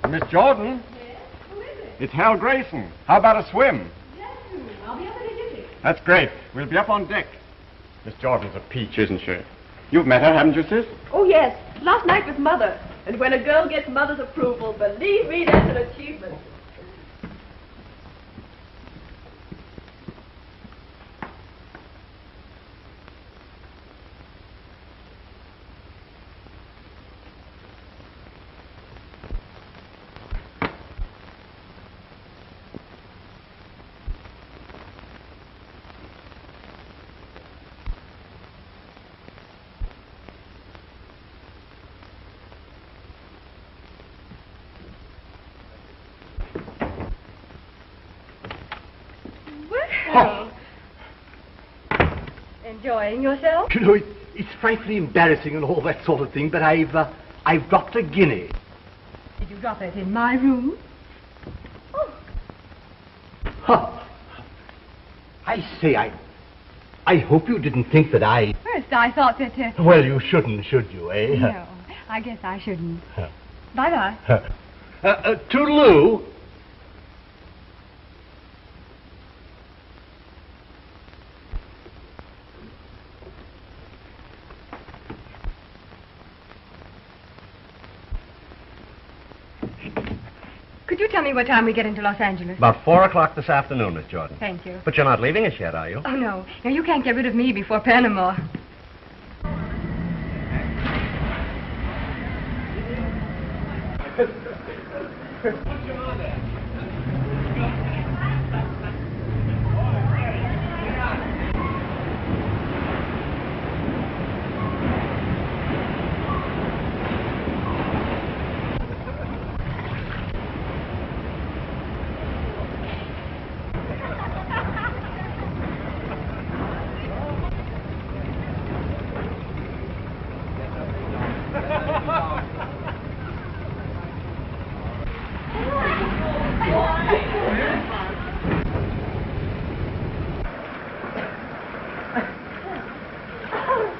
Miss Jordan? Yes? Who is it? It's Hal Grayson. How about a swim? Yes, I'll be up in a jiffy. That's great. We'll be up on deck. Miss Jordan's a peach, isn't she? You've met her, haven't you, sis? Oh, yes. Last night with Mother. And when a girl gets Mother's approval, believe me, that's an achievement. Well, enjoying yourself? You know, it's frightfully embarrassing and all that sort of thing, but I've dropped a guinea. Did you drop it in my room? Oh. Huh. I say, I hope you didn't think that I... First, I thought that... Well, you shouldn't, should you, eh? No, I guess I shouldn't. Bye-bye. Toodaloo. Could you tell me what time we get into Los Angeles? About 4 o'clock this afternoon, Miss Jordan. Thank you. But you're not leaving us yet, are you? Oh, no. No, you can't get rid of me before Panama.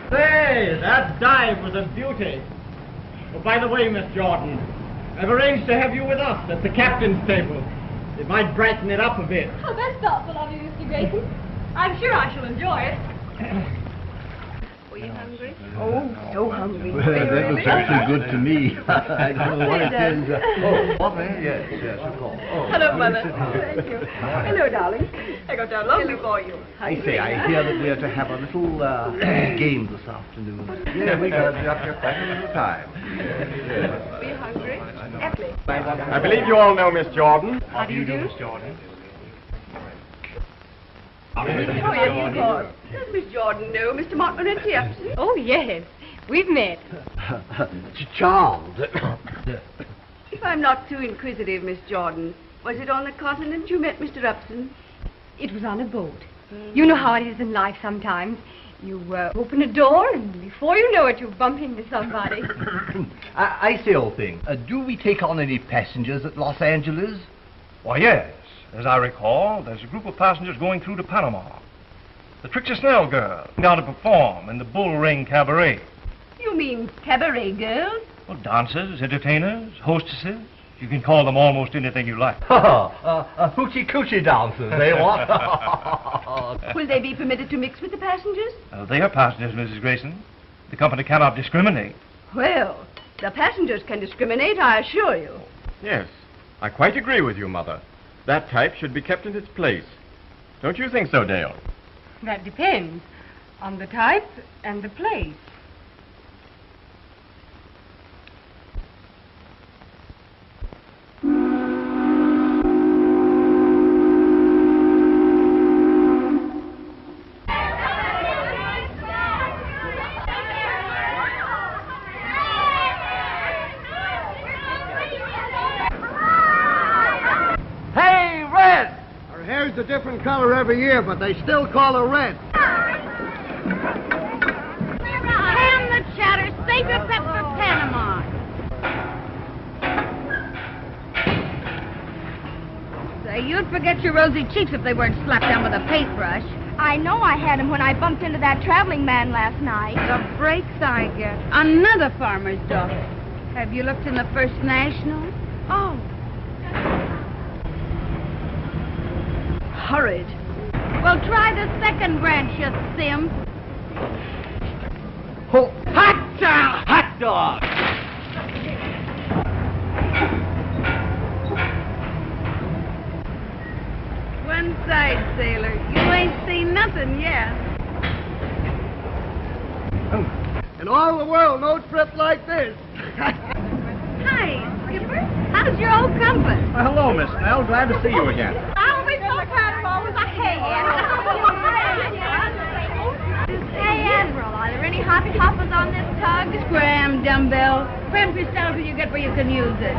Say, that dive was a beauty. Oh, by the way, Miss Jordan, I've arranged to have you with us at the captain's table. It might brighten it up a bit. Oh, that's thoughtful of you, Mr. Grayson. I'm sure I shall enjoy it. Were you hungry? Oh, so hungry. Well, that looks actually good to me. I don't know what it is. Yes, of course. Hello, Mother. Thank you. Hello, darling. I got down lovely for you. I say, I hear that we're to have a little game this afternoon. Yeah, we got to be up here quite a little time. Were you hungry? Aptly. I believe you all know Miss Jordan. How do you do? Miss Jordan? Oh, yes, of course. Does Miss Jordan know Mr. Montmorency Upson? Oh, yes. We've met. Charmed. If I'm not too inquisitive, Miss Jordan, was it on the continent you met Mr. Upson? It was on a boat. You know how it is in life sometimes. You open a door, and before you know it, you bump into somebody. I say, old thing, do we take on any passengers at Los Angeles? Why, yes. As I recall, there's a group of passengers going through to Panama. The Trixie Snell girl down to perform in the Bull Ring Cabaret. You mean cabaret girls? Well, dancers, entertainers, hostesses. You can call them almost anything you like. Hoochie coochie dancers, eh, what? Will they be permitted to mix with the passengers? They are passengers, Mrs. Grayson. The company cannot discriminate. Well, the passengers can discriminate, I assure you. Yes, I quite agree with you, Mother. That type should be kept in its place. Don't you think so, Dale? That depends on the type and the place. A different color every year, but they still call her red. Ham the chatter, save your pep for Panama. Say, you'd forget your rosy cheeks if they weren't slapped down with a paintbrush. I know I had him when I bumped into that traveling man last night. The breaks I get. Another farmer's daughter. Have you looked in the First National? Oh. Horrid. Well, try the second branch, you simp. Oh, hot dog! One side, sailor. You ain't seen nothing yet. In all the world, no trip like this. Hi, Skipper. How's your old compass? Well, hello, Miss Snell. Glad to see you again. I always so proud of always a hey, Hey, Admiral, are there any hot toppers on this tug? Scram, dumbbell. Cramp yourself till you get where you can use it.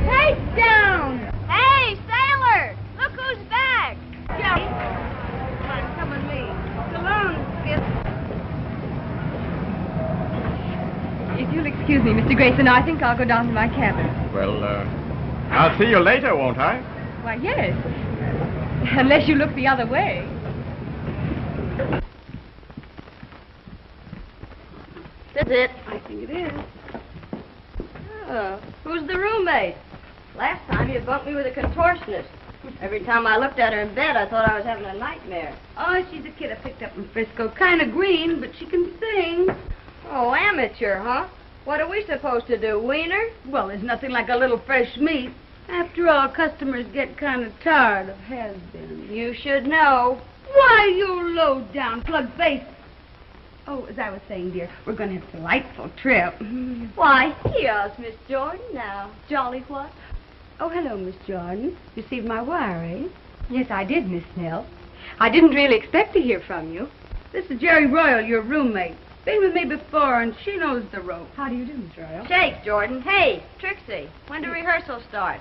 Hey, down! Hey, sailor! Look who's back! Come on, come with me. So long, Skip. If you'll excuse me, Mr. Grayson, I think I'll go down to my cabin. Well, I'll see you later, won't I? Why, yes. Unless you look the other way. That's it. I think it is. Oh, who's the roommate? Last time you bumped me with a contortionist. Every time I looked at her in bed, I thought I was having a nightmare. Oh, she's a kid I picked up in Frisco. Kind of green, but she can sing. Oh, amateur, huh? What are we supposed to do, wiener? Well, there's nothing like a little fresh meat. After all, customers get kind of tired of has-been. You should know. Why, you low-down plug-face. Oh, as I was saying, dear, we're going to have a delightful trip. Why, here's Miss Jordan now. Jolly what? Oh, hello, Miss Jordan. Received my wire, eh? Yes, I did, Miss Snell. I didn't really expect to hear from you. This is Jerry Royal, your roommate. Been with me before, and she knows the rope. How do you do, Miss Royal? Shake, Jordan. Hey, Trixie, when do rehearsal start?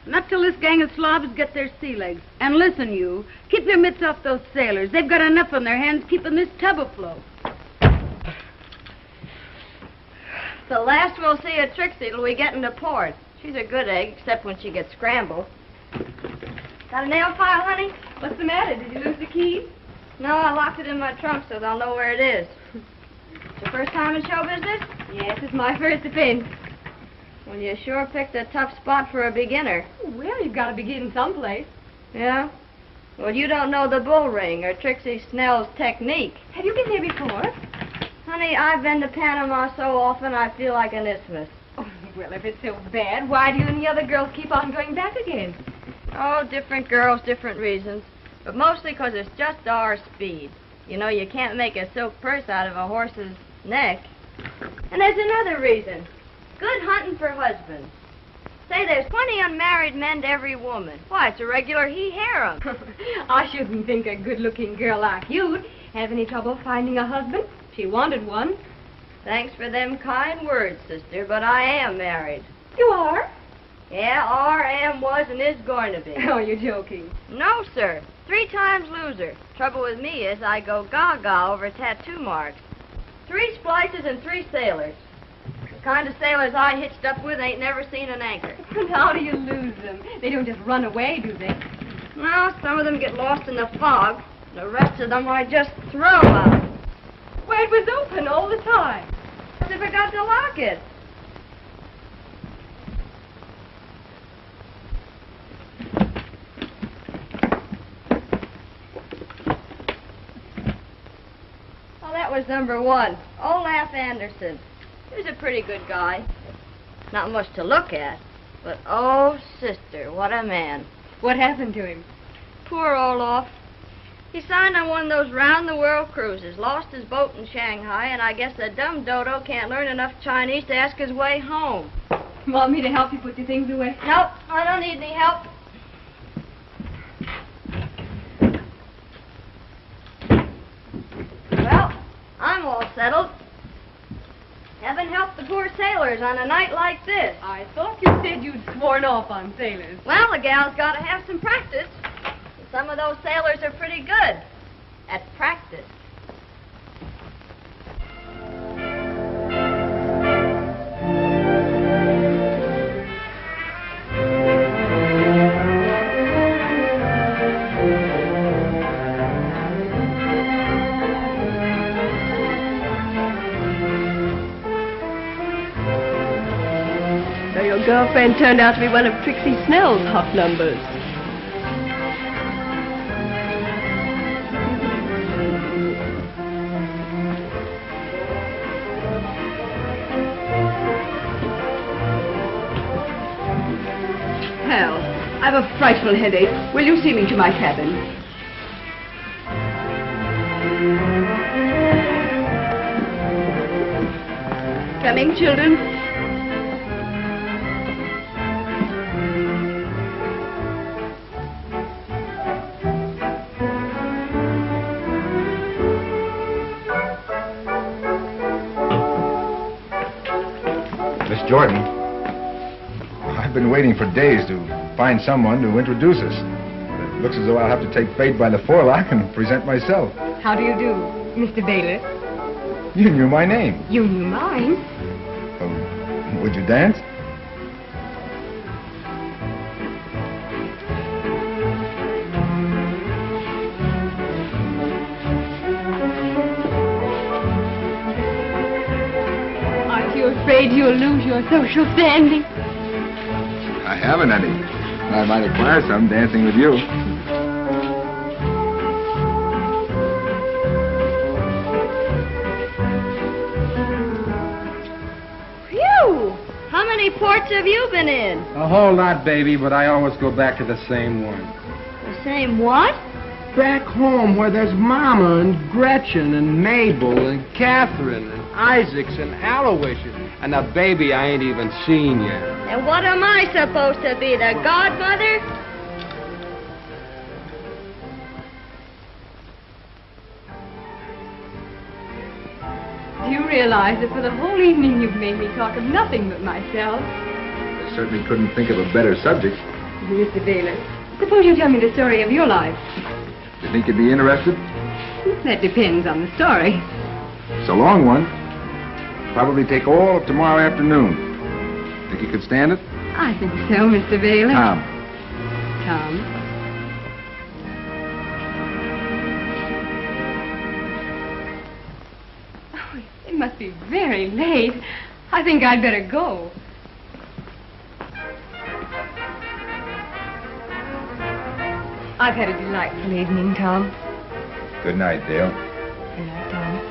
Not till this gang of slobs get their sea legs. And listen, you, keep your mitts off those sailors. They've got enough on their hands keeping this tub afloat. The last we'll see of Trixie till we get into port. She's a good egg, except when she gets scrambled. Got a nail file, honey? What's the matter? Did you lose the key? No, I locked it in my trunk so they'll know where it is. It's your first time in show business? Yes, it's my first offense. Well, you sure picked a tough spot for a beginner. Well, you've got to begin someplace. Yeah? Well, you don't know the bull ring or Trixie Snell's technique. Have you been here before? Honey, I've been to Panama so often I feel like an isthmus. Oh, well, if it's so bad, why do you and the other girls keep on going back again? Oh, different girls, different reasons. But mostly 'cause it's just our speed. You know, you can't make a silk purse out of a horse's neck. And there's another reason. Good hunting for husbands. Say, there's 20 unmarried men to every woman. Why, it's a regular he-harem. I shouldn't think a good-looking girl like you'd have any trouble finding a husband. She wanted one. Thanks for them kind words, sister, but I am married. You are? Yeah, are, am, was, and is going to be. Oh, you're joking. No, sir. 3 times loser. Trouble with me is I go gaga over tattoo marks. 3 splices and 3 sailors. The kind of sailors I hitched up with ain't never seen an anchor. And how do you lose them? They don't just run away, do they? Well, some of them get lost in the fog. The rest of them I just throw out. Well, it was open all the time. I forgot to lock it. Oh, that was number 1. Olaf Anderson. He was a pretty good guy. Not much to look at, but oh, sister, what a man. What happened to him? Poor Olaf. He signed on one of those round-the-world cruises, lost his boat in Shanghai, and I guess the dumb dodo can't learn enough Chinese to ask his way home. Want me to help you put your things away? Nope, I don't need any help. Well, I'm all settled. Heaven help the poor sailors on a night like this. I thought you said you'd sworn off on sailors. Well, the gal's got to have some practice. Some of those sailors are pretty good at practice. Say, your girlfriend turned out to be one of Trixie Snell's hot numbers. Hal, I have a frightful headache. Will you see me to my cabin? Coming, children. Miss Jordan, I've been waiting for days to find someone to introduce us. It looks as though I'll have to take fate by the forelock and present myself. How do you do, Mr. Bailiff? You knew my name. You knew mine. Would you dance? Aren't you afraid you'll lose your social standing? I haven't any. I might acquire some dancing with you. Phew! How many ports have you been in? A whole lot, baby, but I always go back to the same one. The same what? Back home where there's Mama and Gretchen and Mabel and Catherine and Isaacs and Aloysius and a baby I ain't even seen yet. And what am I supposed to be, the godmother? Do you realize that for the whole evening you've made me talk of nothing but myself? I certainly couldn't think of a better subject. Mr. Bailiff, suppose you tell me the story of your life. Do you think you'd be interested? That depends on the story. It's a long one. Probably take all of tomorrow afternoon. Think you could stand it? I think so, Mr. Bailiff. Tom. Tom. Oh, it must be very late. I think I'd better go. I've had a delightful evening, Tom. Good night, Dale. Good night, Tom.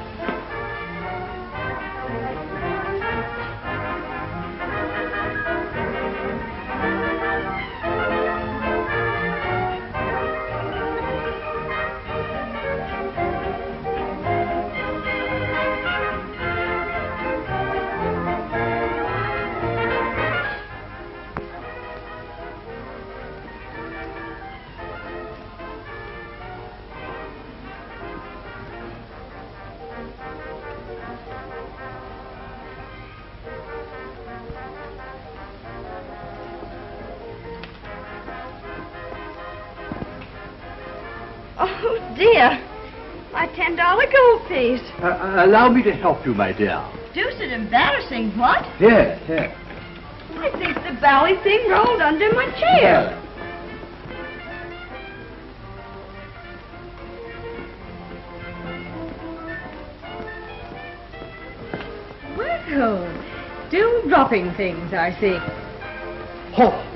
Oh, dear. My $10 gold piece. Allow me to help you, my dear. Deuced embarrassing, what? Yes, yes. I think the bally thing rolled under my chair. Well, still dropping things, I see. Oh.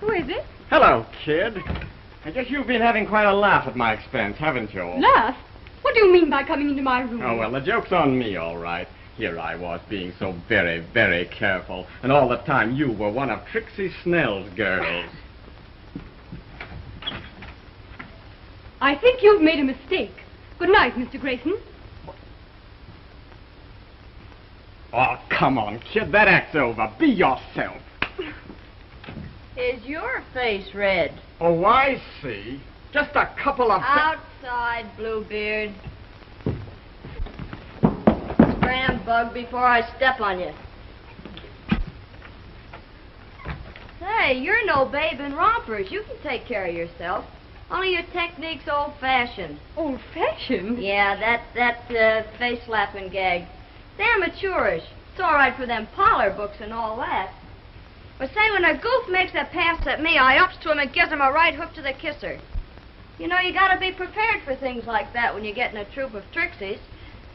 Who is it? Hello, kid. I guess you've been having quite a laugh at my expense, haven't you? Laugh? What do you mean by coming into my room? Oh, well, the joke's on me, all right. Here I was being so very, very careful, and all the time you were one of Trixie Snell's girls. I think you've made a mistake. Good night, Mr. Grayson. Oh, come on, kid, that act's over. Be yourself. Is your face red? Oh, I see. Just a couple of... Outside, Bluebeard. Scram, Bug, before I step on you. Say, you're no babe in rompers. You can take care of yourself. Only your technique's old-fashioned. Old-fashioned? Yeah, that face-slapping gag. It's amateurish. It's all right for them parlor books and all that. But say, when a goof makes a pass at me, I ups to him and gives him a right hook to the kisser. You know, you gotta be prepared for things like that when you get in a troop of trixies.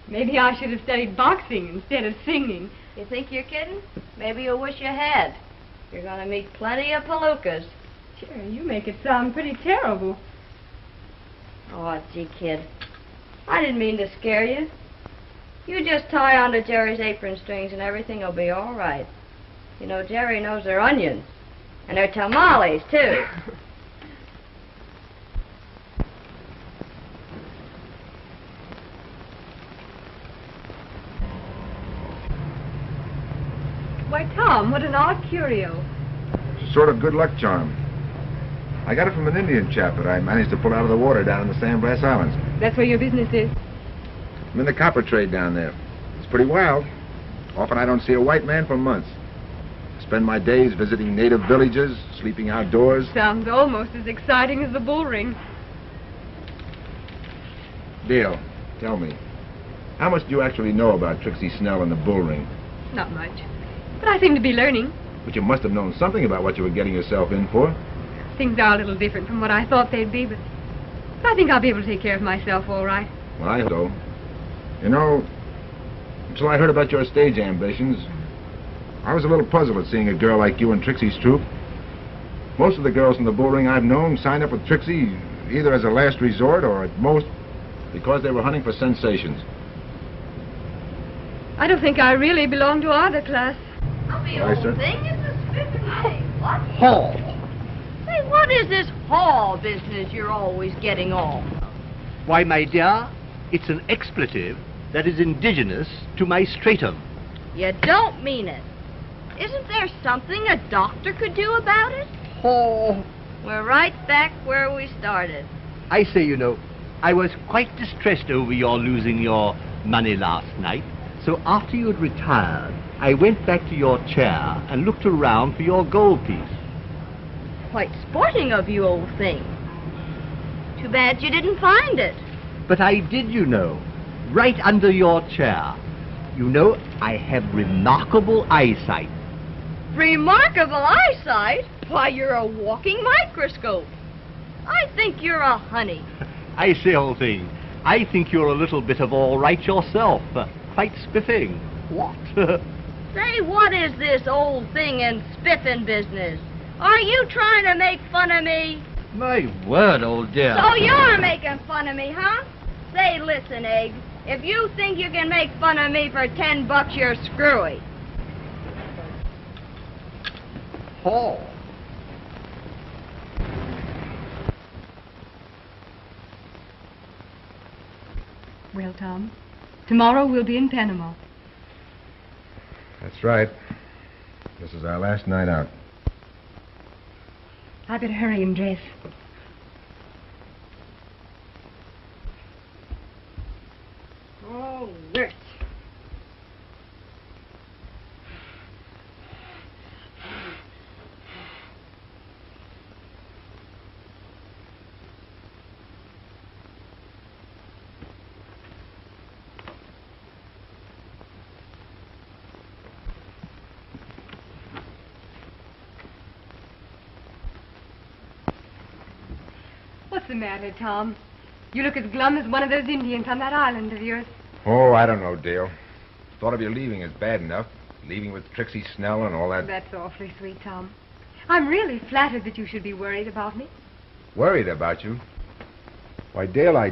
Maybe I should have studied boxing instead of singing. You think you're kidding? Maybe you'll wish you had. You're gonna meet plenty of palookas. Sure, you make it sound pretty terrible. Oh, gee, kid. I didn't mean to scare you. You just tie onto Jerry's apron strings and everything will be all right. You know, Jerry knows their onions. And their tamales, too. Why, Tom, what an odd curio. Sort of good luck charm. I got it from an Indian chap that I managed to pull out of the water down in the San Blas Islands. That's where your business is? I'm in the copper trade down there. It's pretty wild. Often I don't see a white man for months. I spend my days visiting native villages, sleeping outdoors. Sounds almost as exciting as the bull ring. Dale, tell me, how much do you actually know about Trixie Snell and the bull ring? Not much. But I seem to be learning. But you must have known something about what you were getting yourself in for. Things are a little different from what I thought they'd be, but I think I'll be able to take care of myself all right. Well, I hope so. You know, until I heard about your stage ambitions, I was a little puzzled at seeing a girl like you in Trixie's troupe. Most of the girls in the bull ring I've known signed up with Trixie either as a last resort or at most because they were hunting for sensations. I don't think I really belong to either class. I'll be Why, old sir? thing. It's a spiffing thing. What? Hall. Say, what is this hall business you're always getting on? Why, my dear, it's an expletive that is indigenous to my stratum. You don't mean it. Isn't there something a doctor could do about it? Oh, We're right back where we started. I say, you know, I was quite distressed over your losing your money last night. So after you'd retired, I went back to your chair and looked around for your gold piece. Quite sporting of you, old thing. Too bad you didn't find it. But I did, you know, right under your chair. You know, I have remarkable eyesight. Remarkable eyesight? Why, you're a walking microscope. I think you're a honey. I say, old thing, I think you're a little bit of all right yourself. Quite spiffing. What? Say, what is this old thing and spiffing business? Are you trying to make fun of me? My word, old dear. So you're making fun of me, huh? Say, listen, Egg. If you think you can make fun of me for $10, you're screwy. Hall. Well, Tom, tomorrow we'll be in Panama. That's right. This is our last night out. I better hurry and dress. Oh, nurse. What's the matter, Tom? You look as glum as one of those Indians on that island of yours. Oh, I don't know, Dale. Thought of you leaving is bad enough. Leaving with Trixie Snell and all that. That's awfully sweet, Tom. I'm really flattered that you should be worried about me. Worried about you? Why, Dale, I...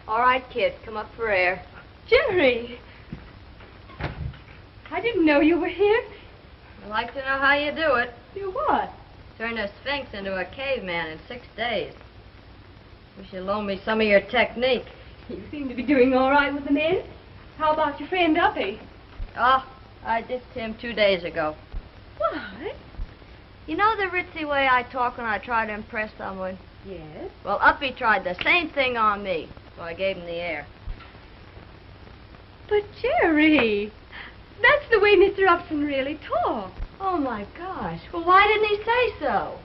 All right, kid, come up for air. Jerry! I didn't know you were here. I'd like to know how you do it. You what? Turn a sphinx into a caveman in 6 days. Wish you'd loan me some of your technique. You seem to be doing all right with the men. How about your friend Uppy? Oh, I ditched him 2 days ago. What? You know the ritzy way I talk when I try to impress someone? Yes. Well, Uppy tried the same thing on me, so I gave him the air. But, Jerry, That's the way Mr. Upson really talks. Oh, my gosh. Well, why didn't he say so?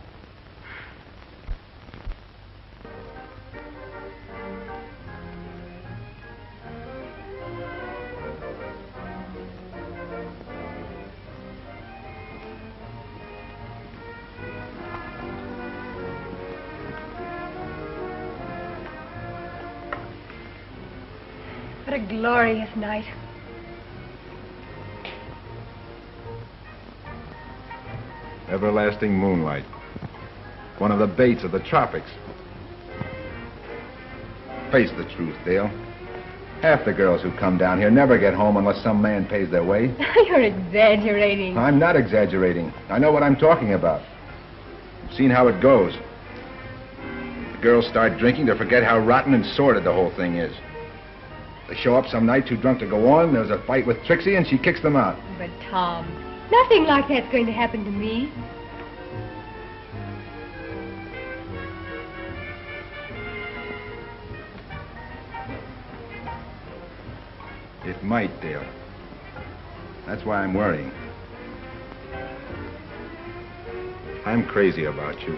What a glorious night. Everlasting moonlight. One of the baits of the tropics. Face the truth, Dale. Half the girls who come down here never get home unless some man pays their way. You're exaggerating. I'm not exaggerating. I know what I'm talking about. I've seen how it goes. The girls start drinking to forget how rotten and sordid the whole thing is. They show up some night too drunk to go on. There's a fight with Trixie, and she kicks them out. But, Tom, nothing like that's going to happen to me. It might, Dale. That's why I'm worrying. I'm crazy about you.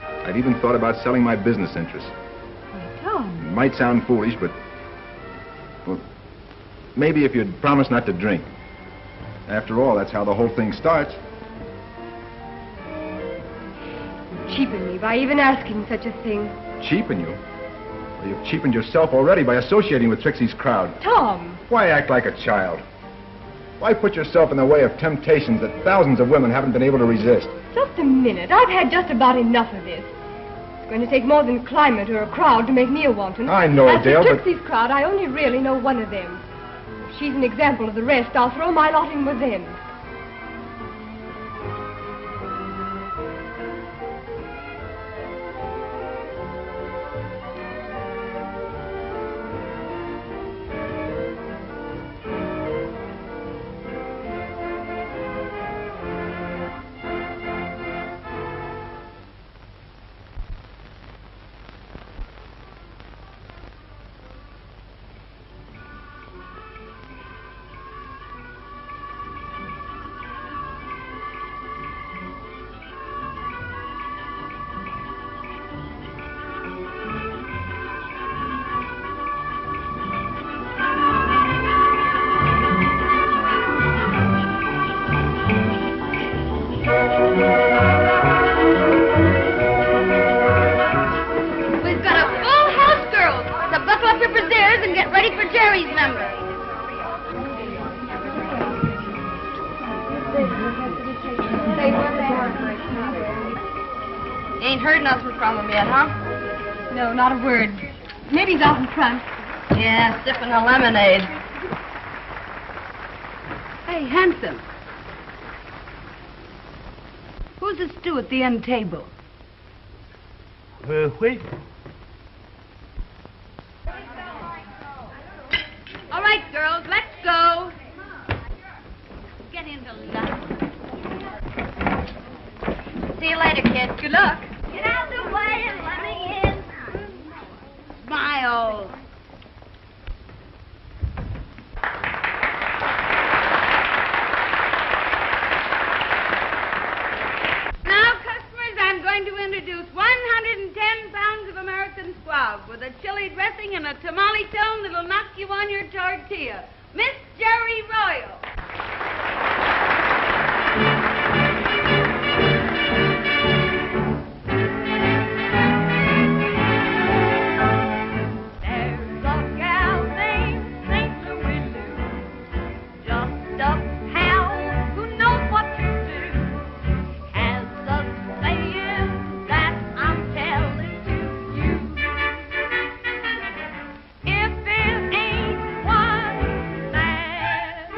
I've even thought about selling my business interests. Oh, Tom. It might sound foolish, but... well, maybe if you'd promise not to drink. After all, that's how the whole thing starts. You cheapen me by even asking such a thing. Cheapen you? Well, you've cheapened yourself already by associating with Trixie's crowd. Tom! Why act like a child? Why put yourself in the way of temptations that thousands of women haven't been able to resist? Just a minute. I've had just about enough of this. It's going to take more than climate or a crowd to make me a wanton. I know, As Dale, for but... Trixie's crowd, I only really know one of them. If she's an example of the rest, I'll throw my lot in with them. We've got a full house, girls. So buckle up your brassieres and get ready for Jerry's number. You ain't heard nothing from him yet, huh? No, not a word. Maybe he's out in front. Yeah, sipping a lemonade. Hey, handsome. Who's the stew at the end table? Wait. All right, girls, let's go. Get into line. See you later, kid. Good luck. Get out of the way and let me in. Smile. Now, customers, I'm going to introduce 110 pounds of American squab with a chili dressing and a tamale tone that'll knock you on your tortilla. Miss Jerry Royal. There's a gal named St. Louis Lou, just a pal who knows what to do. Has a saying that I'm telling to you. If it ain't one that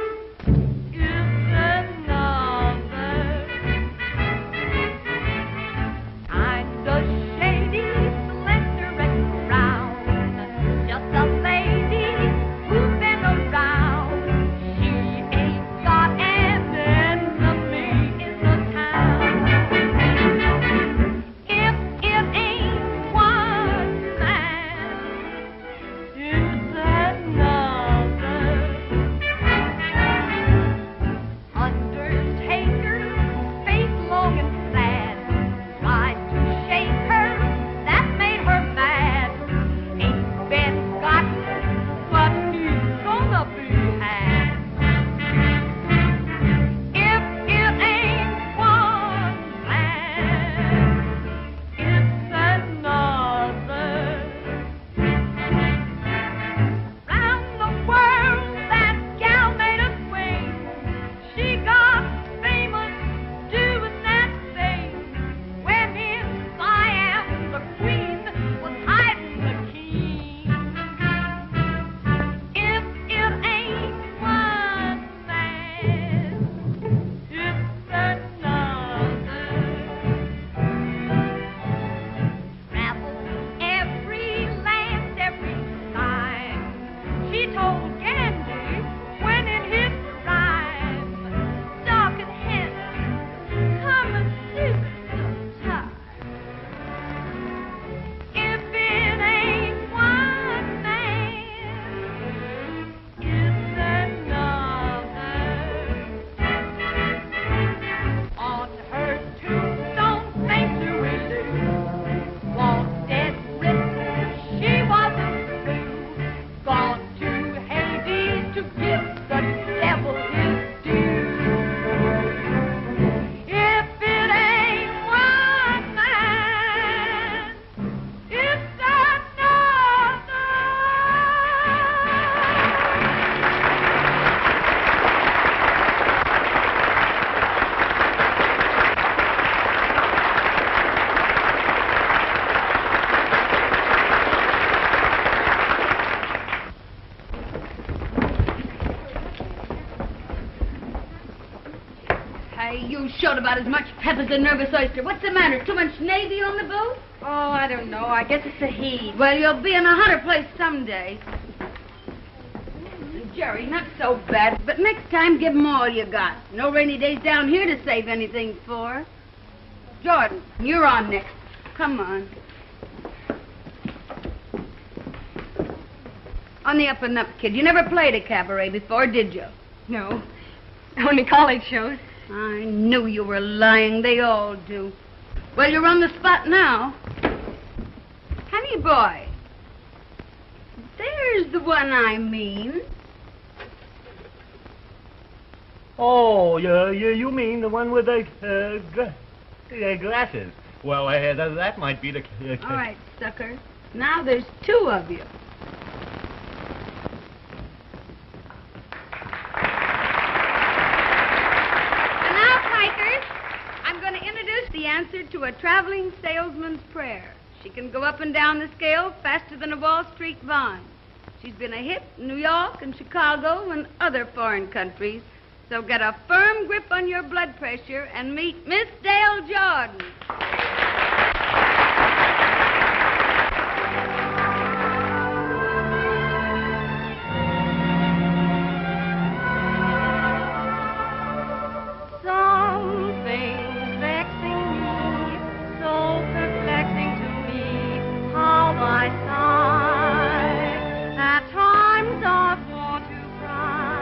You showed about as much pep as a nervous oyster. What's the matter? Too much Navy on the boat? Oh, I don't know. I guess it's the heat. Well, you'll be in a hotter place someday. Jerry, not so bad, but next time give 'em all you got. No rainy days down here to save anything for. Jordan, you're on next. Come on. On the up and up, kid. You never played a cabaret before, did you? No. Only college shows. I knew you were lying. They all do. Well, you're on the spot now. Honey boy. There's the one I mean. Oh, you mean the one with the glasses? Well, that might be the... All right, sucker. Now there's two of you. And now, pikers, I'm going to introduce the answer to a traveling salesman's prayer. She can go up and down the scale faster than a Wall Street bond. She's been a hit in New York and Chicago and other foreign countries. So get a firm grip on your blood pressure and meet Miss Dale Jordan. Something's vexing me, so perplexing to me, how I sigh. At times I want to cry.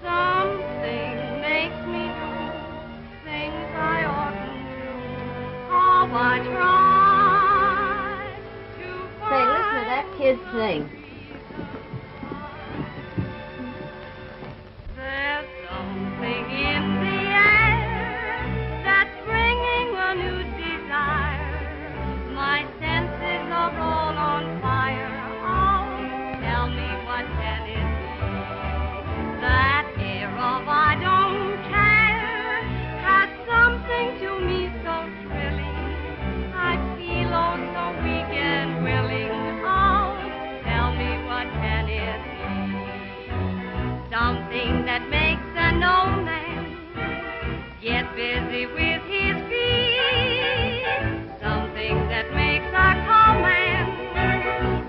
Something makes me do things I oughtn't do. How I try to Say, listen to that kid sing. There's something in the air that's bringing a new desire. My senses are all on fire. Oh, tell me what can it be? That air of I don't care has something to me so thrilling. I feel oh so weak and willing. Oh, tell me what can it be? Something that makes an old man get busy with his feet. Something that makes a calm man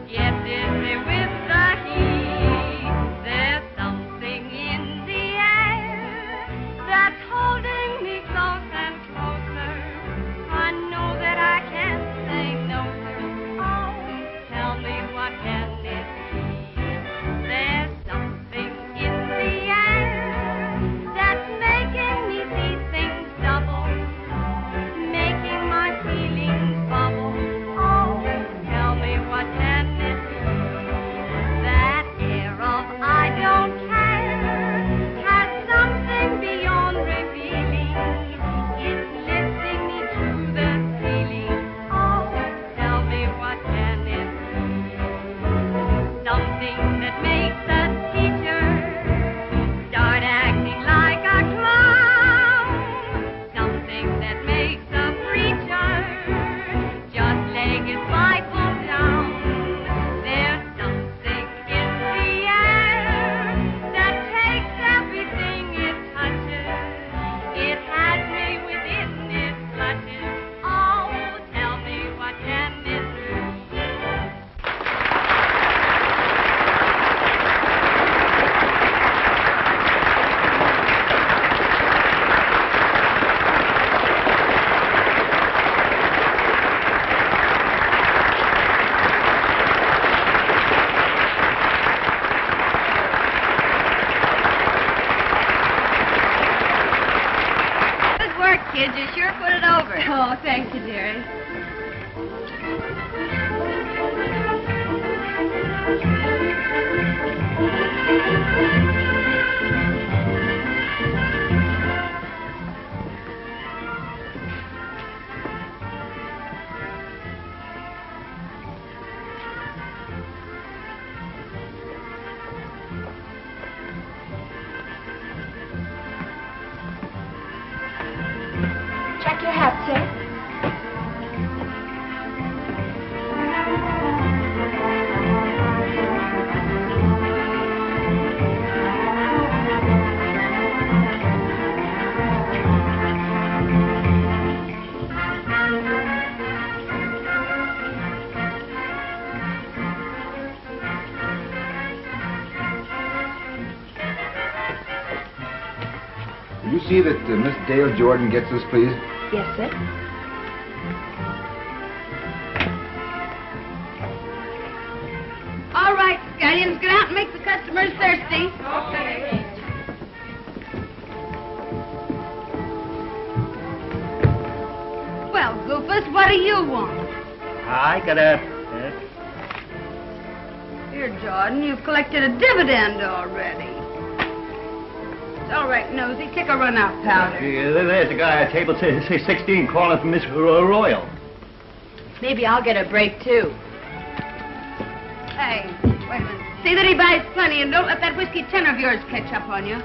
get busy with the heat. There's something in the air that's holding me close and closer. I know that I can't say no, sir. Oh, tell me what can it be? There's something in the air that's making me see things double, making my feelings bubble. Oh, tell me what can it be? That air of I don't care has something beyond revealing. It's lifting me to the ceiling. Oh, tell me what can it be? Something that makes a teacher start acting like a clown. Something that makes a preacher just lay his Bible down. There's something in the air that takes everything it touches. It has me within its clutches. Oh, tell me what can it be? Good work, kid. You sure put it over. Oh, thank you, dearie. Check your hat, sir. Will you see that Miss Dale Jordan gets this, please? Yes, sir. All right, scallions, get out and make the customers thirsty. Okay. Well, Goofus, what do you want? I got a... Here, Jordan, you've collected a dividend already. It's all right, Nosy. Take a run out powder. There's a guy at table 16 calling for Miss Royal. Maybe I'll get a break, too. Hey, wait a minute. See that he buys plenty and don't let that whiskey tin of yours catch up on you.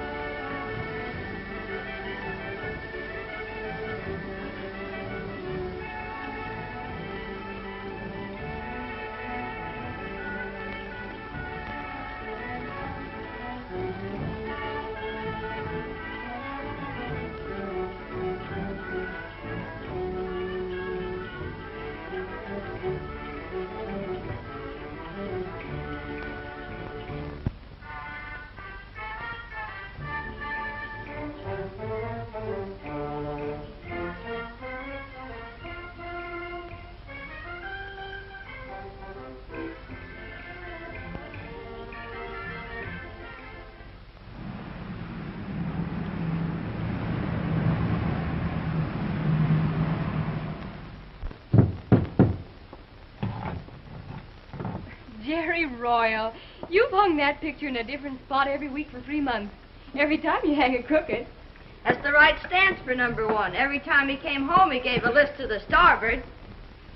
Jerry Royal, you've hung that picture in a different spot every week for 3 months. Every time you hang it crooked. That's the right stance for number one. Every time he came home, he gave a list to the starboard.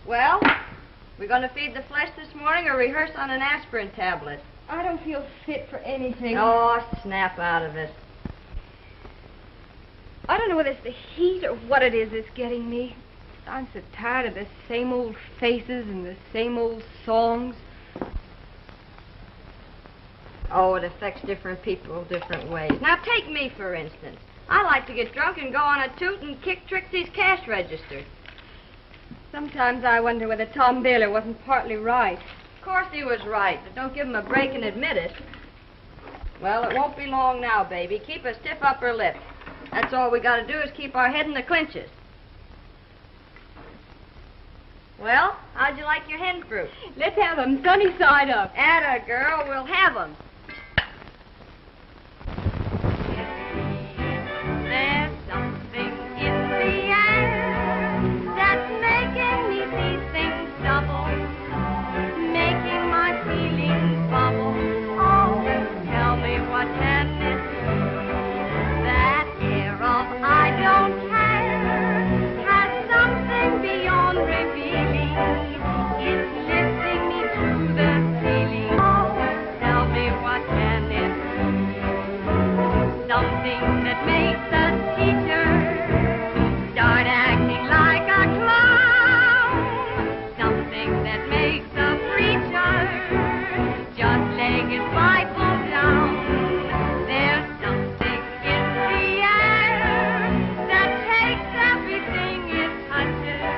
Well, we're going to feed the flesh this morning or rehearse on an aspirin tablet? I don't feel fit for anything. Oh, snap out of it. I don't know whether it's the heat or what it is that's getting me. I'm so tired of the same old faces and the same old songs. Oh, it affects different people different ways. Now, take me, for instance. I like to get drunk and go on a toot and kick Trixie's cash register. Sometimes I wonder whether Tom Baylor wasn't partly right. Of course he was right, but don't give him a break and admit it. Well, it won't be long now, baby. Keep a stiff upper lip. That's all we got to do is keep our head in the clinches. Well, how'd you like your hen fruit? Let's have them sunny side up. Atta girl, we'll have them. There's something in the air that's making me see things double, making my feelings bubble. Oh, tell me what can it do? That air of I don't care has something beyond revealing. It's lifting me to the ceiling. Oh, tell me what can it do? Something that makes a teacher start acting like a clown. Something that makes a preacher just lay his Bible down. There's something in the air that takes everything it touches.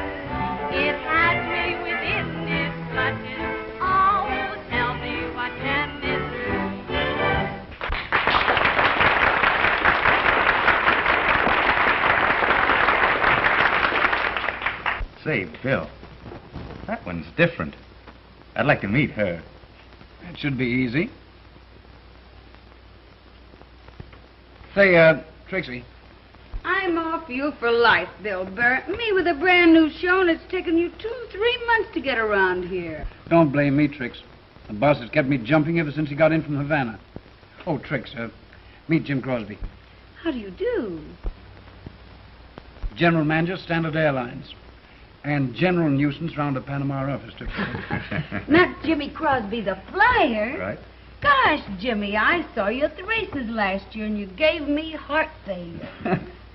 It has me within its clutches. Oh, tell me what can it do? Say, Bill, that one's different. I'd like to meet her. That should be easy. Say, Trixie. I'm off you for life, Bill Barrett. Me with a brand new show, and it's taken you 2-3 months to get around here. Don't blame me, Trix. The boss has kept me jumping ever since he got in from Havana. Oh, Trix, meet Jim Crosby. How do you do? General Manager, Standard Airlines. And general nuisance round the Panama office, Trix. Not Jimmy Crosby the flyer. Right? Gosh, Jimmy, I saw you at the races last year, and you gave me heart failure.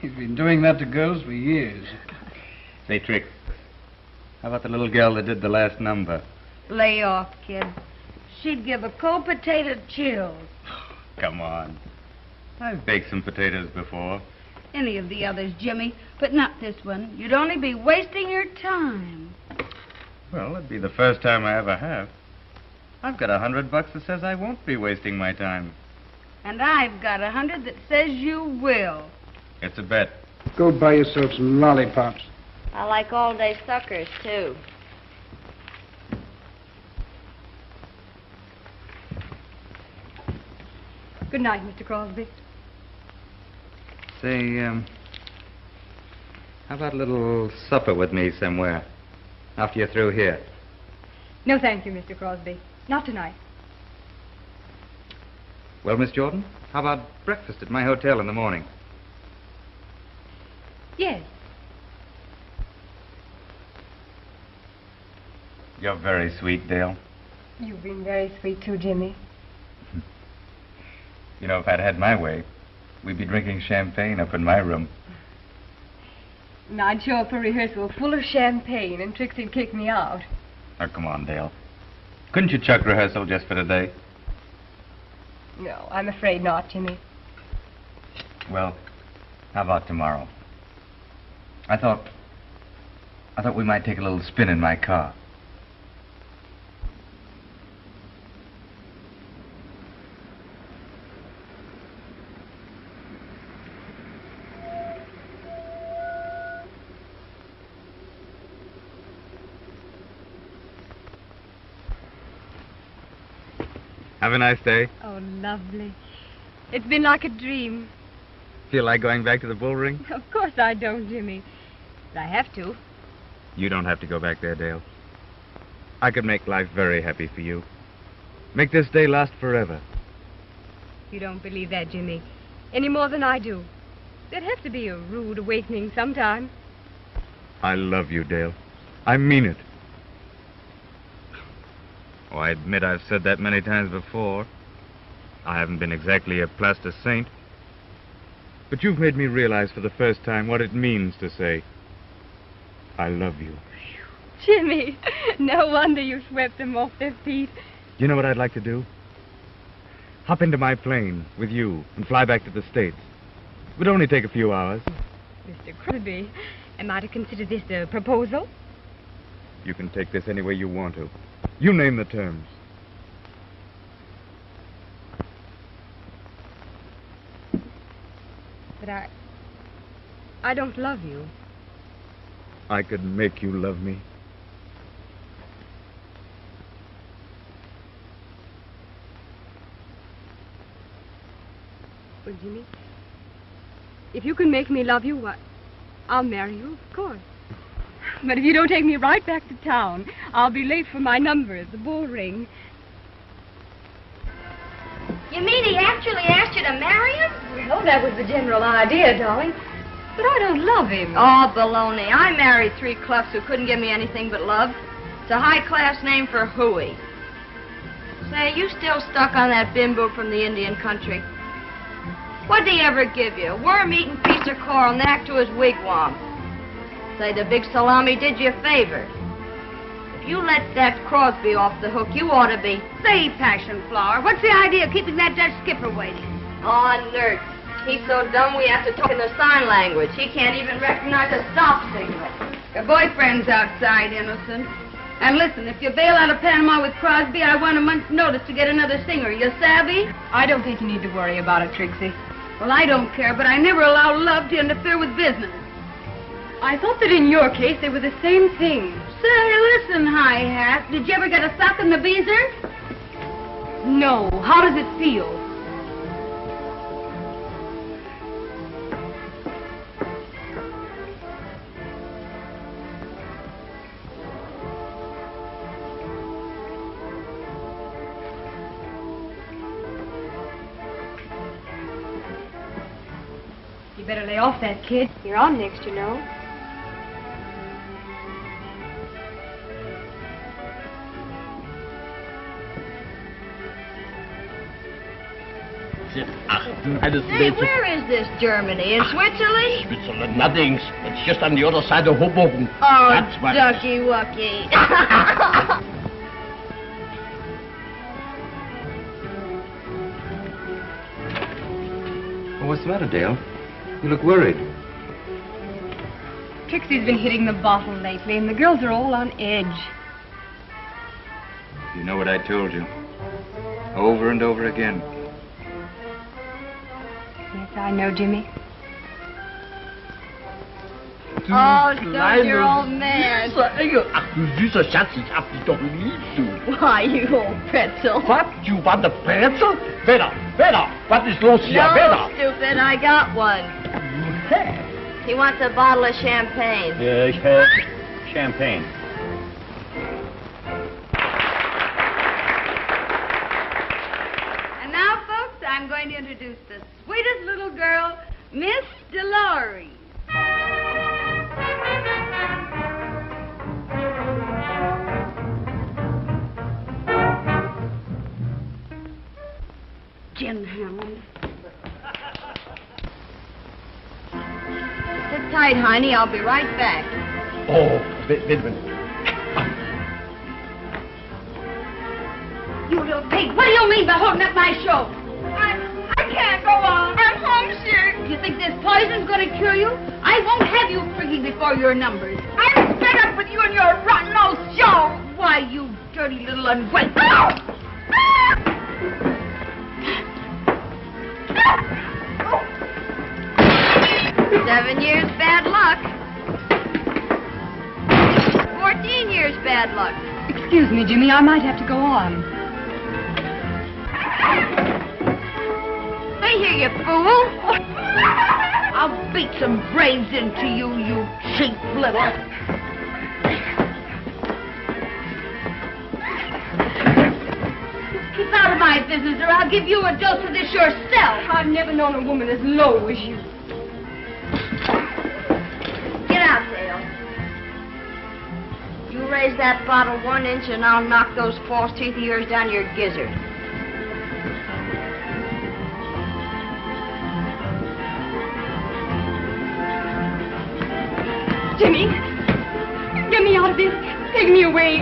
He's been doing that to girls for years. Say, Trix, how about the little girl that did the last number? Lay off, kid. She'd give a cold potato chills. Come on. I've baked some potatoes before. Any of the others, Jimmy, but not this one. You'd only be wasting your time. Well, it'd be the first time I ever have. I've got $100 that says I won't be wasting my time. And I've got 100 that says you will. It's a bet. Go buy yourself some lollipops. I like all-day suckers, too. Good night, Mr. Crosby. Say, how about a little supper with me somewhere after you're through here? No, thank you, Mr. Crosby. Not tonight. Well, Miss Jordan, how about breakfast at my hotel in the morning? Yes. You're very sweet, Dale. You've been very sweet, too, Jimmy. You know, if I'd had my way, we'd be drinking champagne up in my room. And I'd show up for rehearsal full of champagne, and Trixie'd kick me out. Oh, come on, Dale. Couldn't you chuck rehearsal just for today? No, I'm afraid not, Jimmy. Well, how about tomorrow? I thought we might take a little spin in my car. Have a nice day. Oh, lovely. It's been like a dream. Feel like going back to the bull ring? Of course I don't, Jimmy. But I have to. You don't have to go back there, Dale. I could make life very happy for you. Make this day last forever. You don't believe that, Jimmy, any more than I do. There'd have to be a rude awakening sometime. I love you, Dale. I mean it. Oh, I admit I've said that many times before. I haven't been exactly a plaster saint. But you've made me realize for the first time what it means to say, I love you. Jimmy, no wonder you swept them off their feet. You know what I'd like to do? Hop into my plane with you and fly back to the States. It would only take a few hours. Mr. Crosby, am I to consider this a proposal? You can take this any way you want to. You name the terms. But I don't love you. I could make you love me. Well, Jimmy, if you can make me love you, I'll marry you, of course. But if you don't take me right back to town, I'll be late for my number at the bull ring. You mean he actually asked you to marry him? Well, that was the general idea, darling. But I don't love him. Oh, baloney. I married 3 cluffs who couldn't give me anything but love. It's a high-class name for hooey. Say, you still stuck on that bimbo from the Indian country? What'd he ever give you? A worm-eating piece of coral knack to his wigwam. Say, the big salami did you a favor. If you let that Crosby off the hook, you ought to be. Say, Passion Flower, what's the idea of keeping that Dutch skipper waiting? Oh, nerd. He's so dumb we have to talk in the sign language. He can't even recognize a stop signal. Your boyfriend's outside, Innocent. And listen, if you bail out of Panama with Crosby, I want a month's notice to get another singer. You savvy? I don't think you need to worry about it, Trixie. Well, I don't care, but I never allow love to interfere with business. I thought that in your case they were the same thing. Say, listen, Hi-Hat, did you ever get a sock in the beezer? No. How does it feel? You better lay off that kid. You're on next, you know. Hey, where is this Germany? In Switzerland? Switzerland, nothing. It's just on the other side of Hoboken. Oh, That's what ducky wucky. Oh, what's the matter, Dale? You look worried. Trixie's been hitting the bottle lately, and the girls are all on edge. You know what I told you. Over and over again. Yes, I know, Jimmy. Oh, so your old man. Süßer Schatz, ich hab dich doch lieb, du. Why, you old pretzel. What? You want a pretzel? Vera, was ist los hier? No, Vera. stupid, I got one. He wants a bottle of champagne. Yeah, ich have champagne. And now, folks, I'm going to introduce the sweetest little girl, Miss Dolores. Jim Hammond. Sit tight, honey. I'll be right back. Oh, wait a minute. You little pig, what do you mean by holding up my show? I can't go on. I'm homesick. You think this poison's going to cure you? I won't have you freaking before your numbers. I'm fed up with you and your rotten-nosed show. Why, you dirty little ungrateful. 7 years bad luck. 14 years bad luck. Excuse me, Jimmy, I might have to go on. Hey here, you fool. I'll beat some brains into you, you cheap little... Keep out of my business or I'll give you a dose of this yourself. I've never known a woman as low as you. Get out, Dale. You raise that bottle 1 inch and I'll knock those false teeth of yours down your gizzard. Jimmy, get me out of this. Take me away.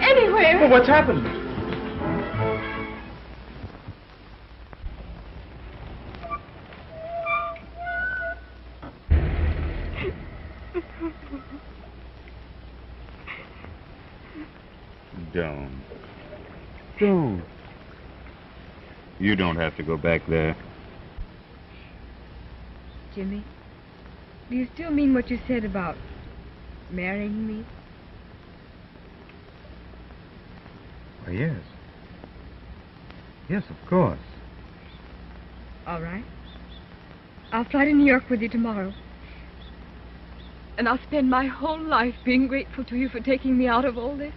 Anywhere. Well, what's happened? Don't. You don't have to go back there. Jimmy, do you still mean what you said about marrying me? Why, yes. Yes, of course. All right. I'll fly to New York with you tomorrow. And I'll spend my whole life being grateful to you for taking me out of all this.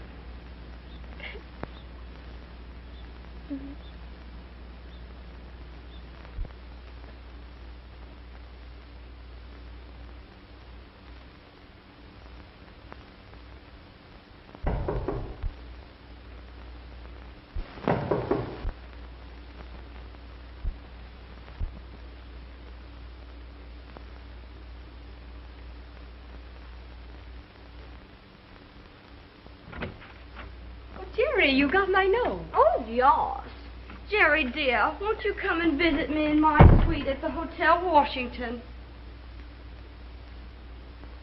Jerry, you got my note. Oh, yes. Jerry, dear, won't you come and visit me in my suite at the Hotel Washington?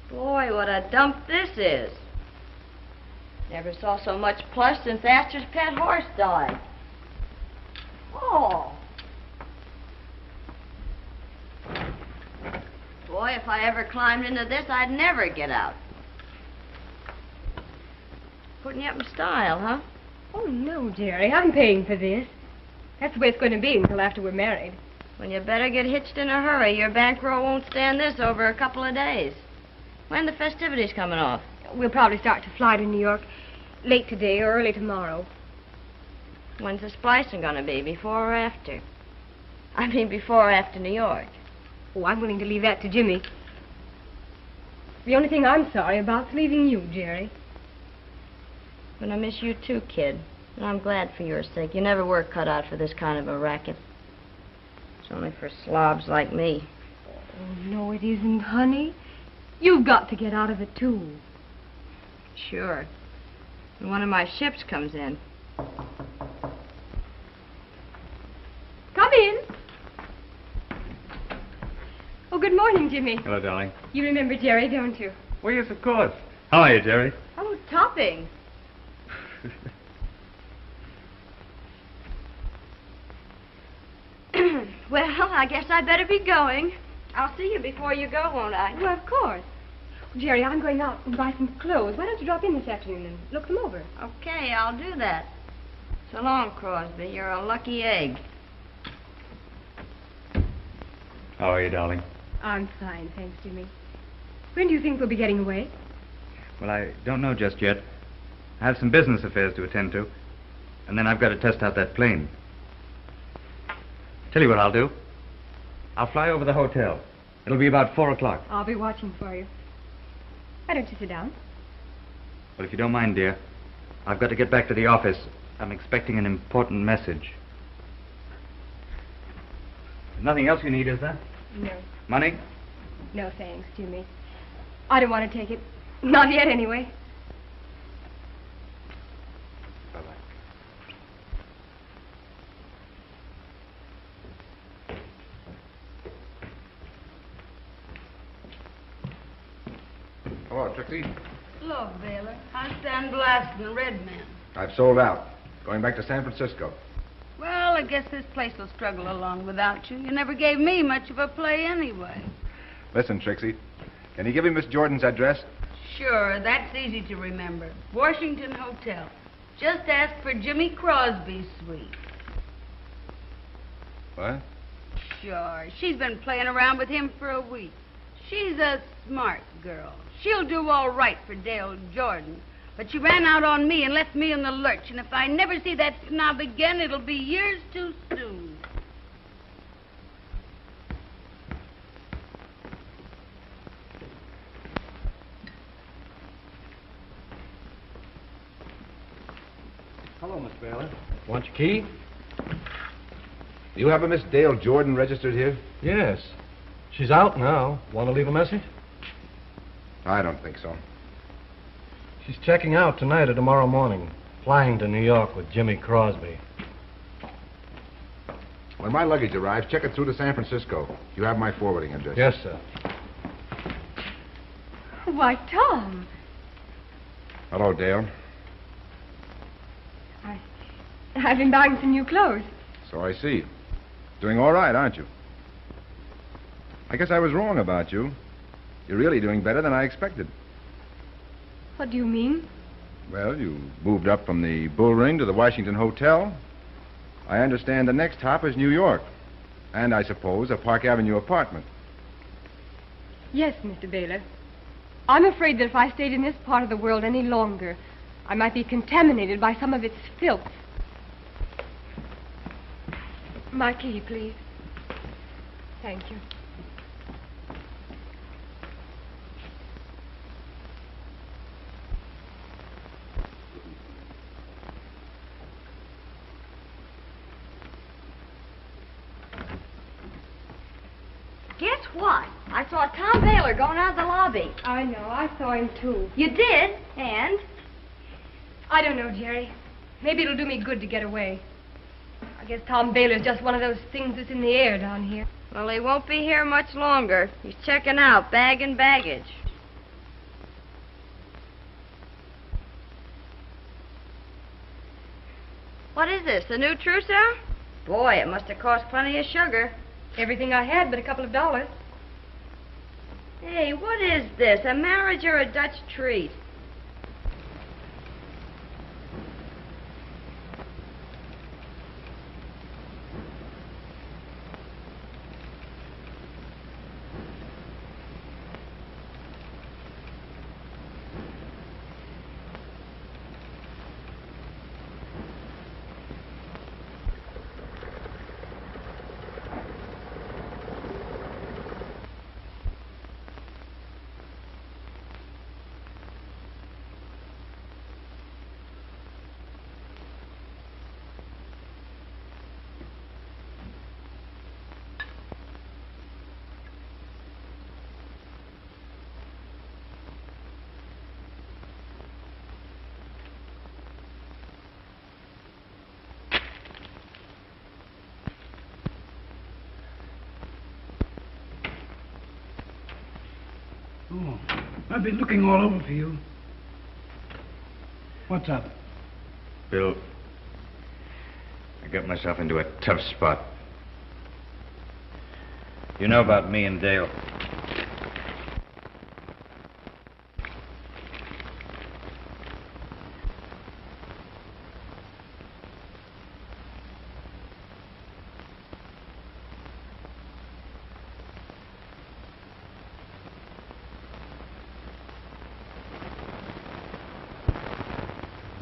Boy, what a dump this is. Never saw so much plush since Astor's pet horse died. Oh. Boy, if I ever climbed into this, I'd never get out. Putting you up in style, huh? Oh, no, Jerry. I'm paying for this. That's the way it's going to be until after we're married. Well, you better get hitched in a hurry. Your bankroll won't stand this over a couple of days. When the festivities coming off? We'll probably start to fly to New York late today or early tomorrow. When's the splicing going to be, before or after? I mean, before or after New York. Oh, I'm willing to leave that to Jimmy. The only thing I'm sorry about is leaving you, Jerry. But I miss you too, kid. And I'm glad for your sake. You never were cut out for this kind of a racket. It's only for slobs like me. Oh, no, it isn't, honey. You've got to get out of it, too. Sure. When one of my ships comes in. Come in. Oh, good morning, Jimmy. Hello, darling. You remember Jerry, don't you? Well, yes, of course. How are you, Jerry? Oh, topping. Well, I guess I better be going. I'll see you before you go, won't I? Well, of course. Jerry, I'm going out and buy some clothes. Why don't you drop in this afternoon and look them over? Okay, I'll do that. So long, Crosby. You're a lucky egg. How are you, darling? I'm fine, thanks, Jimmy. When do you think we'll be getting away? Well, I don't know just yet. I have some business affairs to attend to. And then I've got to test out that plane. Tell you what I'll do. I'll fly over the hotel. It'll be about 4 o'clock. I'll be watching for you. Why don't you sit down? Well, if you don't mind, dear, I've got to get back to the office. I'm expecting an important message. There's nothing else you need, is there? No. Money? No, thanks, Jimmy. I don't want to take it. Not yet, anyway. Bye-bye. Hello, Trixie. Look, Baylor, I stand blasting Red Man. I've sold out. Going back to San Francisco. Well, I guess this place will struggle along without you. You never gave me much of a play anyway. Listen, Trixie. Can you give me Miss Jordan's address? Sure, that's easy to remember. Washington Hotel. Just ask for Jimmy Crosby's suite. What? Sure, she's been playing around with him for a week. She's a smart girl. She'll do all right for Dale Jordan. But she ran out on me and left me in the lurch. And if I never see that snob again, it'll be years too soon. Hello, Miss Baylor. Want your key? Do you have a Miss Dale Jordan registered here? Yes. She's out now. Want to leave a message? I don't think so. She's checking out tonight or tomorrow morning. Flying to New York with Jimmy Crosby. When my luggage arrives, check it through to San Francisco. You have my forwarding address. Yes, sir. Why, Tom. Hello, Dale. I've been buying some new clothes. So I see. Doing all right, aren't you? I guess I was wrong about you. You're really doing better than I expected. What do you mean? Well, you moved up from the Bull Ring to the Washington Hotel. I understand the next hop is New York. And I suppose a Park Avenue apartment. Yes, Mr. Baylor. I'm afraid that if I stayed in this part of the world any longer, I might be contaminated by some of its filth. My key, please. Thank you. Guess what? I saw Tom Baylor going out of the lobby. I know. I saw him, too. You did? And? I don't know, Jerry. Maybe it'll do me good to get away. I guess Tom Baylor's just one of those things that's in the air down here. Well, he won't be here much longer. He's checking out, bagging baggage. What is this, a new trousseau? Boy, it must have cost plenty of sugar. Everything I had but a couple of dollars. Hey, what is this, a marriage or a Dutch treat? Oh, I've been looking all over for you. What's up? Bill, I got myself into a tough spot. You know about me and Dale.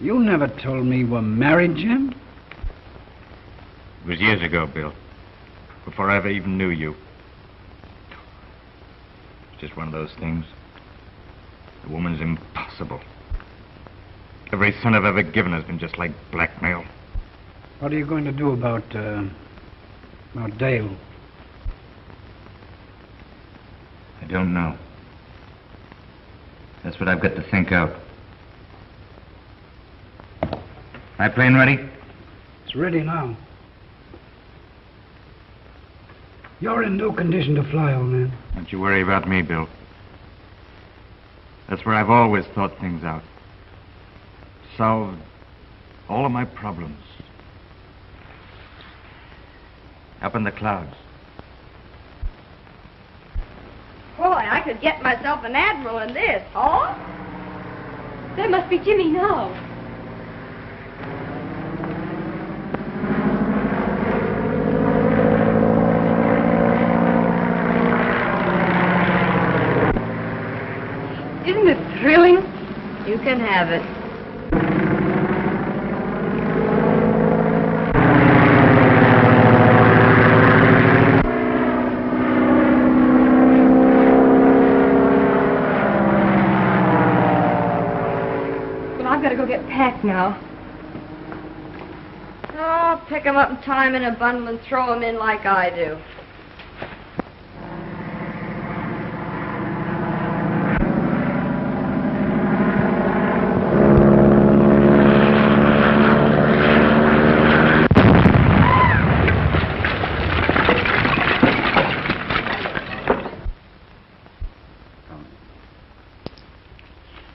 You never told me you were married, Jim. It was years ago, Bill. Before I ever even knew you. It's just one of those things. The woman's impossible. Every son I've ever given has been just like blackmail. What are you going to do about Dale? I don't know. That's what I've got to think out. Plane ready? It's ready now. You're in no condition to fly, old man. Don't you worry about me, Bill. That's where I've always thought things out. Solved all of my problems. Up in the clouds. Boy, I could get myself an admiral in this, huh? That must be Jimmy now. Isn't it thrilling? You can have it. Well, I've got to go get packed now. Oh, pick 'em up and tie 'em in a bundle and throw 'em in like I do.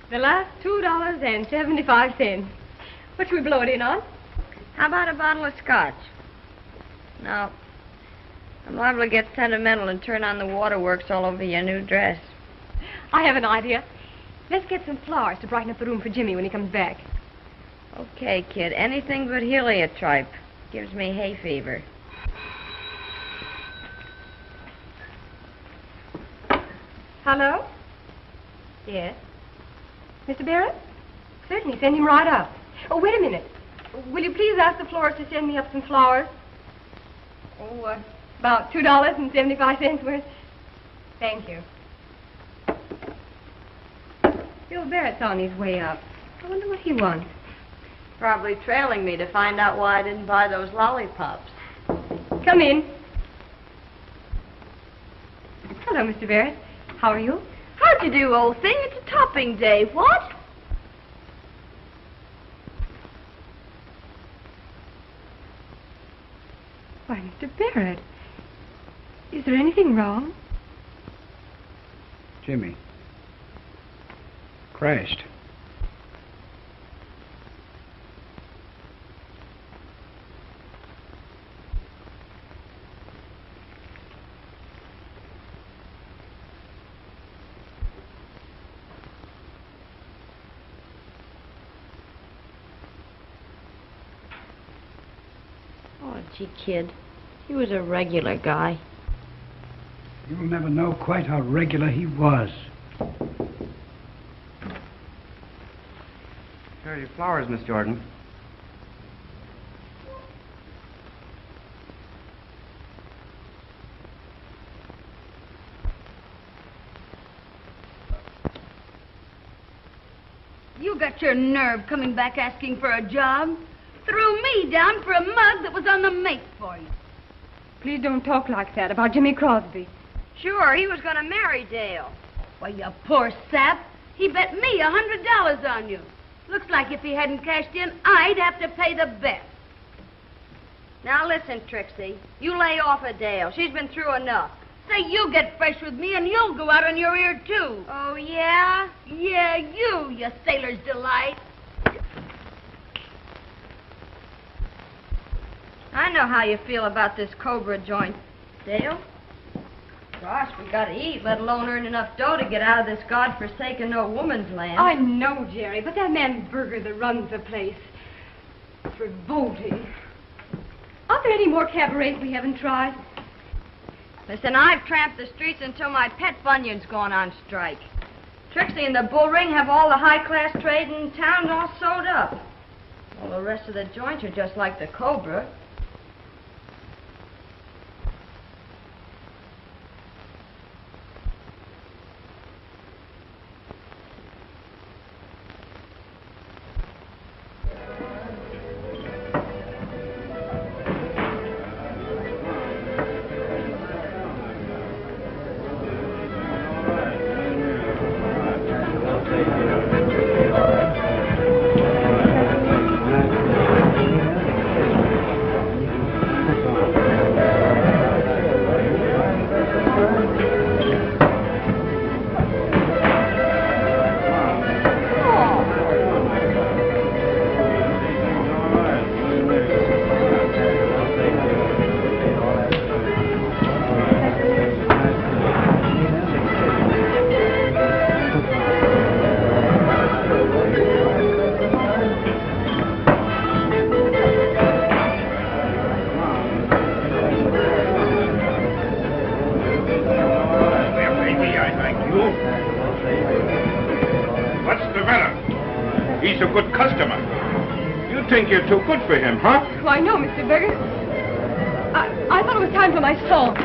The last $2.75. What should we blow it in on? How about a bottle of scotch? No. I'm liable to get sentimental and turn on the waterworks all over your new dress. I have an idea. Let's get some flowers to brighten up the room for Jimmy when he comes back. Okay, kid. Anything but heliotrope. Gives me hay fever. Hello? Yes? Mr. Barrett? Certainly, send him right up. Oh, wait a minute. Will you please ask the florist to send me up some flowers? Oh, about $2.75 worth. Thank you. Bill Barrett's on his way up. I wonder what he wants. Probably trailing me to find out why I didn't buy those lollipops. Come in. Hello, Mr. Barrett. How are you? How'd you do, old thing? It's a topping day. What? Why, Mr. Barrett. Is there anything wrong? Jimmy. Crashed. Oh, gee, kid. He was a regular guy. You'll never know quite how regular he was. Here are your flowers, Miss Jordan. You got your nerve coming back asking for a job? Threw me down for a mug that was on the make for you. Please don't talk like that about Jimmy Crosby. Sure, he was going to marry Dale. Why, you poor sap. He bet me $100 on you. Looks like if he hadn't cashed in, I'd have to pay the bet. Now listen, Trixie. You lay off of Dale. She's been through enough. Say you get fresh with me and you'll go out on your ear, too. Oh, yeah? Yeah, you sailor's delight. I know how you feel about this Cobra joint, Dale. Gosh, we gotta eat, let alone earn enough dough to get out of this godforsaken no woman's land. I know, Jerry, but that man Berger that runs the place, it's revolting. Aren't there any more cabarets we haven't tried? Listen, I've tramped the streets until my pet bunion's gone on strike. Trixie and the bull ring have all the high-class trade in town all sewed up. Well, the rest of the joints are just like the Cobra. He's a good customer. You think you're too good for him, huh? Why, no, Mr. Berger. I thought it was time for my song.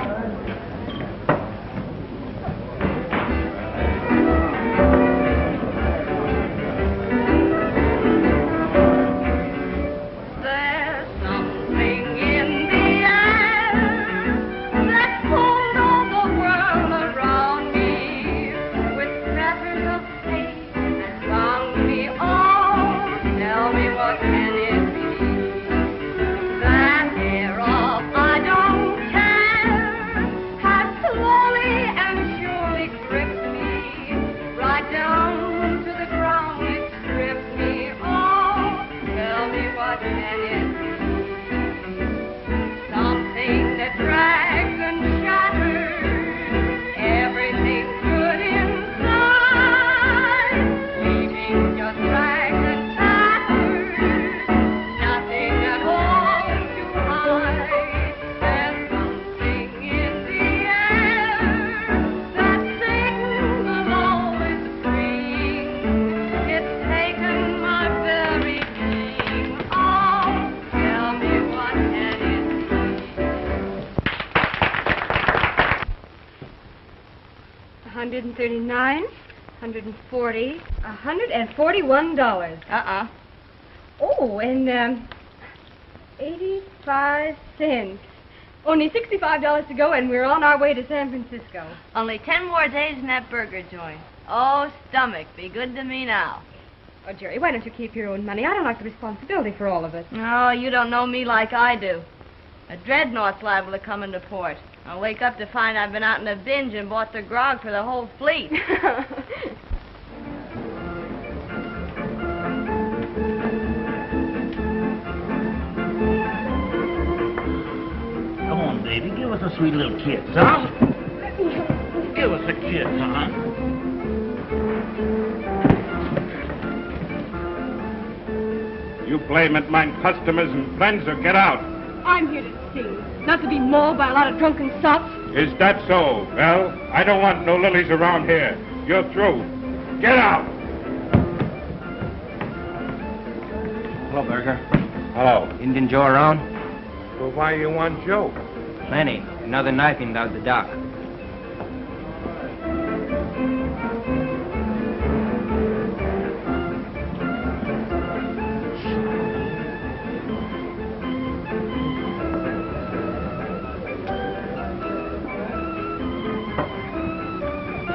$139, $140, $141. Oh, and 85 cents. Only $65 to go, and we're on our way to San Francisco. Only 10 more days in that burger joint. Oh, stomach, be good to me now. Oh, Jerry, why don't you keep your own money? I don't like the responsibility for all of it. Oh, you don't know me like I do. A dreadnought's liable to come into port. I'll wake up to find I've been out in a binge and bought the grog for the whole fleet. Come on, baby, give us a sweet little kiss, huh? Give us a kiss, huh? You blame it, mine customers and friends, or get out. I'm here to sing, not to be mauled by a lot of drunken sots. Is that so? Well, I don't want no lilies around here. You're through. Get out! Hello, Berger. Hello. Indian Joe around? Well, why you want Joe? Plenty. Another knifing down the dock.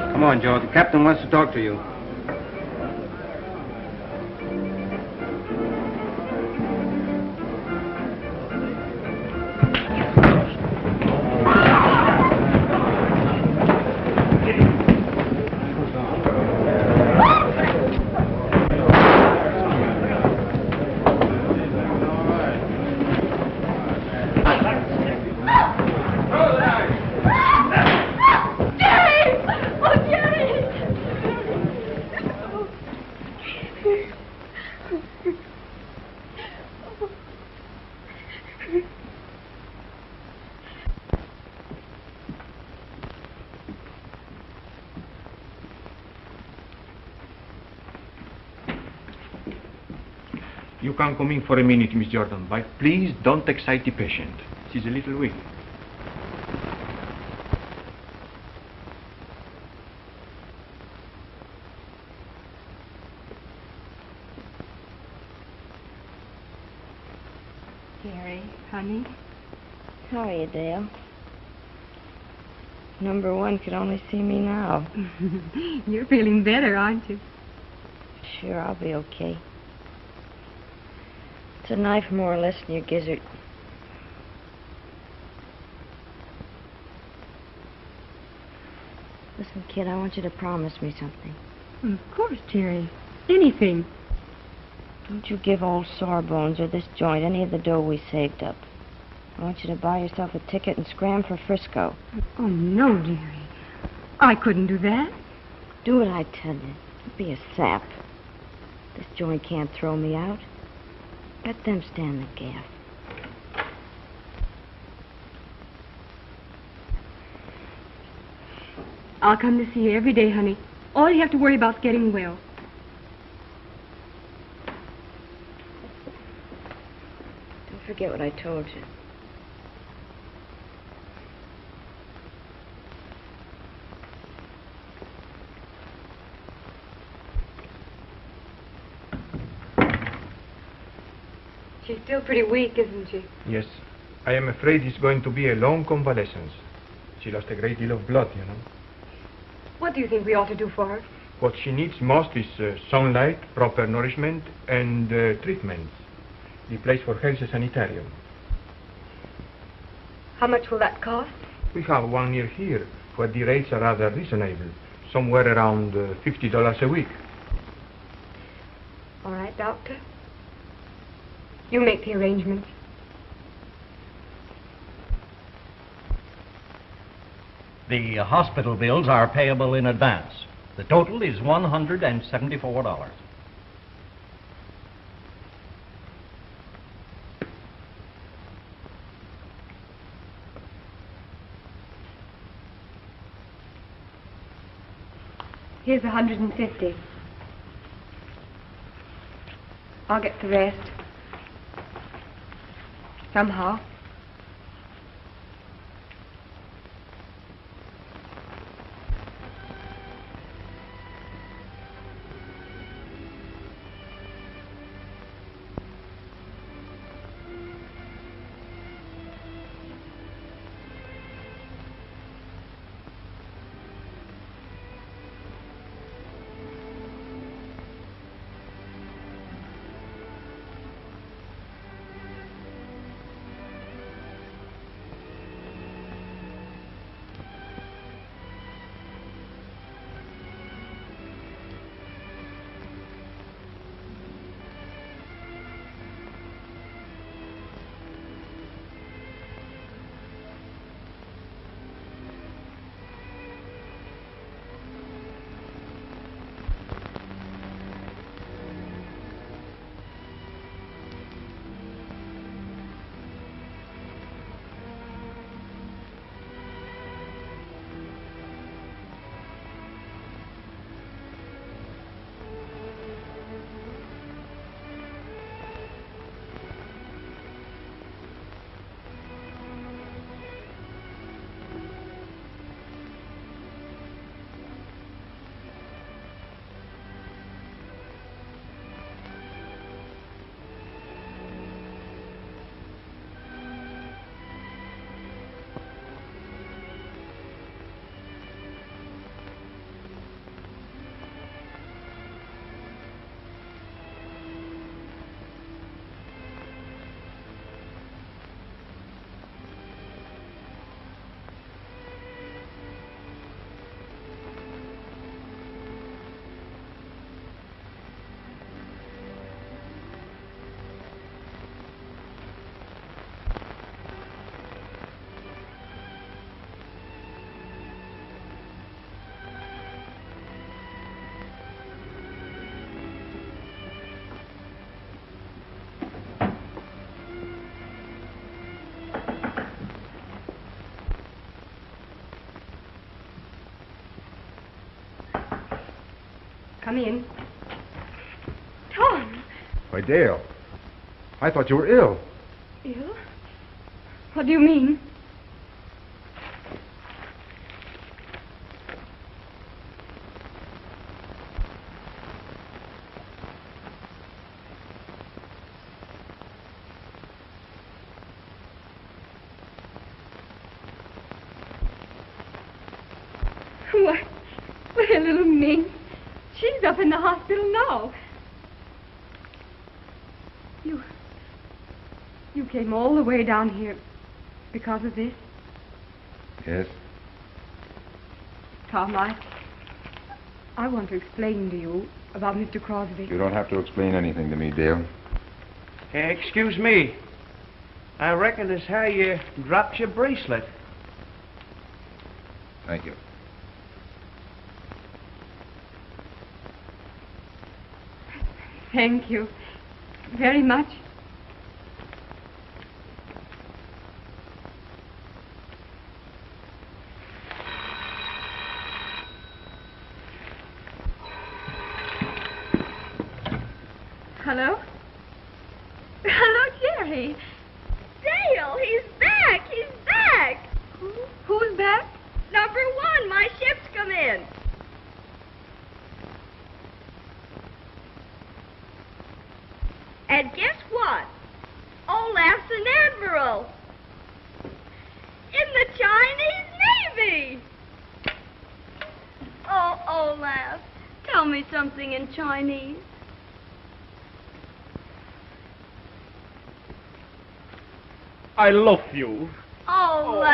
Come on, Joe. The captain wants to talk to you. You can come in for a minute, Miss Jordan, but please don't excite the patient. She's a little weak. Gary, honey. How are you, Dale? Number one could only see me now. You're feeling better, aren't you? Sure, I'll be okay. It's a knife more or less in your gizzard. Listen, kid, I want you to promise me something. Of course, Jerry. Anything. Don't you give old Sawbones or this joint any of the dough we saved up. I want you to buy yourself a ticket and scram for Frisco. Oh, no, Jerry. I couldn't do that. Do what I tell you. Don't be a sap. This joint can't throw me out. Let them stand the gaff. I'll come to see you every day, honey. All you have to worry about is getting well. Don't forget what I told you. She's still pretty weak, isn't she? Yes. I am afraid it's going to be a long convalescence. She lost a great deal of blood, you know. What do you think we ought to do for her? What she needs most is sunlight, proper nourishment, and treatments. The place for her is a sanitarium. How much will that cost? We have one near here, where the rates are rather reasonable, somewhere around $50 a week. All right, Doctor. You make the arrangements. The hospital bills are payable in advance. The total is $174. Here's 150. I'll get the rest. Somehow. Come in. Tom! Why, Dale, I thought you were ill. Ill? What do you mean? Why, little Ming. She's up in the hospital now. You came all the way down here because of this? Yes. Tom, I want to explain to you about Mr. Crosby. You don't have to explain anything to me, Dale. Excuse me. I reckon it's how you dropped your bracelet. Thank you. Thank you very much. Hello? Hello, Jerry. Dale, he's back! He's back! Who's back? Number 1, my ship's come in. And guess what? Olaf's an admiral. In the Chinese Navy. Oh, Olaf, tell me something in Chinese. I love you. Olaf.